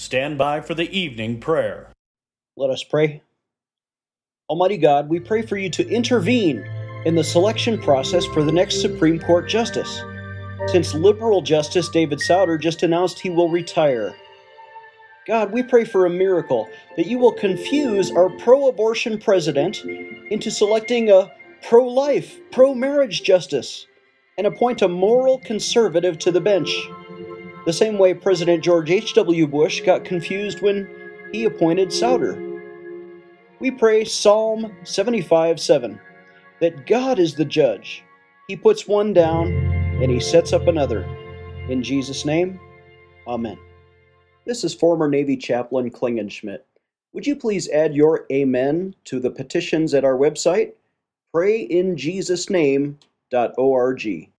stand by for the evening prayer. Let us pray. Almighty God, we pray for you to intervene in the selection process for the next Supreme Court Justice, since liberal Justice David Souter just announced he will retire. God, we pray for a miracle, that you will confuse our pro-abortion president into selecting a pro-life, pro-marriage justice, and appoint a moral conservative to the bench, the same way President George H.W. Bush got confused when he appointed Souter. We pray Psalm 75:7, that God is the judge. He puts one down and he sets up another. In Jesus' name, amen. This is former Navy Chaplain Klingenschmidt. Would you please add your amen to the petitions at our website, prayinjesusname.org.